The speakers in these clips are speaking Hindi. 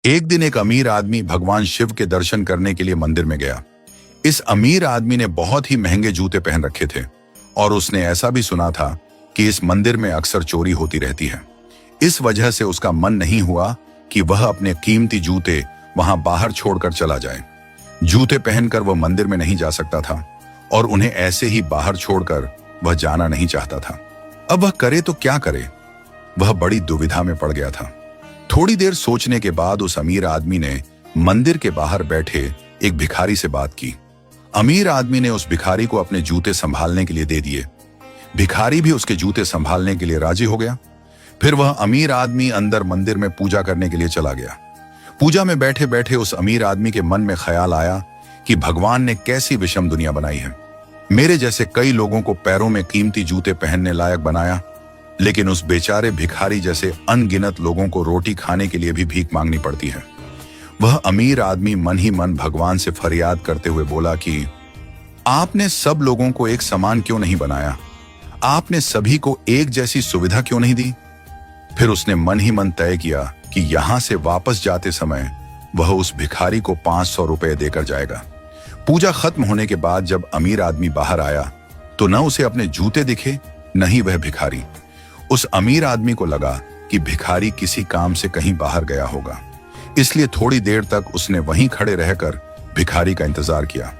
एक दिन एक अमीर आदमी भगवान शिव के दर्शन करने के लिए मंदिर में गया। इस अमीर आदमी ने बहुत ही महंगे जूते पहन रखे थे और उसने ऐसा भी सुना था कि इस मंदिर में अक्सर चोरी होती रहती है। इस वजह से उसका मन नहीं हुआ कि वह अपने कीमती जूते वहां बाहर छोड़कर चला जाए। जूते पहनकर वह मंदिर में नहीं जा सकता था और उन्हें ऐसे ही बाहर छोड़कर वह जाना नहीं चाहता था। अब वह करे तो क्या करे? वह बड़ी दुविधा में पड़ गया था। थोड़ी देर सोचने के बाद उस अमीर आदमी ने मंदिर के बाहर बैठे एक भिखारी से बात की। अमीर आदमी ने उस भिखारी को अपने जूते संभालने के लिए दे दिए। भिखारी भी उसके जूते संभालने के लिए राजी हो गया। फिर वह अमीर आदमी अंदर मंदिर में पूजा करने के लिए चला गया। पूजा में बैठे बैठे उस अमीर आदमी के मन में ख्याल आया कि भगवान ने कैसी विषम दुनिया बनाई है। मेरे जैसे कई लोगों को पैरों में कीमती जूते पहनने लायक बनाया, लेकिन उस बेचारे भिखारी जैसे अनगिनत लोगों को रोटी खाने के लिए भी भीख मांगनी पड़ती है। वह अमीर आदमी मन ही मन भगवान से फरियाद करते हुए बोला कि आपने सब लोगों को एक समान क्यों नहीं बनाया? आपने सभी को एक जैसी सुविधा क्यों नहीं दी? फिर उसने मन ही मन तय किया कि यहां से वापस जाते समय वह उस भिखारी को 500 रुपए देकर जाएगा। पूजा खत्म होने के बाद जब अमीर आदमी बाहर आया तो न उसे अपने जूते दिखे, न ही वह भिखारी। उस अमीर आदमी को लगा कि भिखारी किसी काम से कहीं बाहर गया होगा, इसलिए थोड़ी देर तक उसने वहीं खड़े रहकर भिखारी का इंतजार किया।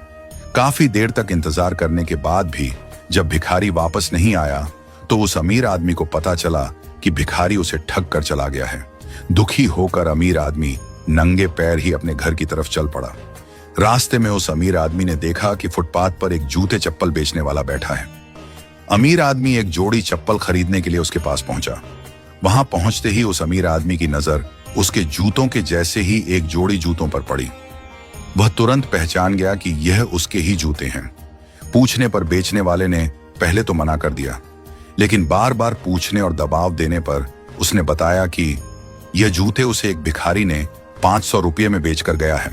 काफी देर तक इंतजार करने के बाद भी जब भिखारी वापस नहीं आया तो उस अमीर आदमी को पता चला कि भिखारी उसे ठग कर चला गया है। दुखी होकर अमीर आदमी नंगे पैर ही अपने घर की तरफ चल पड़ा। रास्ते में उस अमीर आदमी ने देखा कि फुटपाथ पर एक जूते चप्पल बेचने वाला बैठा है। अमीर आदमी एक जोड़ी चप्पल खरीदने के लिए उसके पास पहुंचा। वहां पहुंचते ही उस अमीर आदमी की नजर उसके जूतों के जैसे ही एक जोड़ी जूतों पर पड़ी। वह तुरंत पहचान गया कि यह उसके ही जूते हैं। पूछने पर बेचने वाले ने पहले तो मना कर दिया, लेकिन बार बार पूछने और दबाव देने पर उसने बताया कि यह जूते उसे एक भिखारी ने 500 रुपये में बेचकर गया है।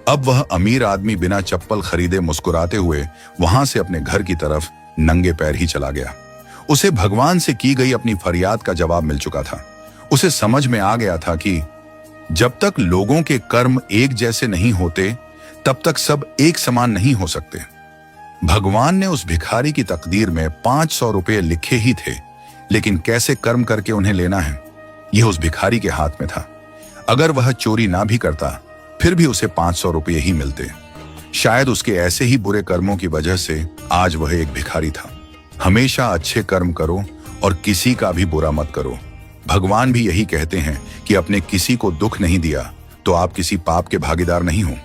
अब वह अमीर आदमी बिना चप्पल खरीदे मुस्कुराते हुए वहां से अपने घर की तरफ नंगे पैर ही चला गया। उसे भगवान से की गई अपनी फरियाद का जवाब मिल चुका था। उसे समझ में आ गया था कि जब तक लोगों के कर्म एक जैसे नहीं होते तब तक सब एक समान नहीं हो सकते। भगवान ने उस भिखारी की तकदीर में 500 रुपये लिखे ही थे, लेकिन कैसे कर्म करके उन्हें लेना है यह उस भिखारी के हाथ में था। अगर वह चोरी ना भी करता फिर भी उसे 500 रुपये ही मिलते। शायद उसके ऐसे ही बुरे कर्मों की वजह से आज वह एक भिखारी था। हमेशा अच्छे कर्म करो और किसी का भी बुरा मत करो। भगवान भी यही कहते हैं कि अपने किसी को दुख नहीं दिया तो आप किसी पाप के भागीदार नहीं हो।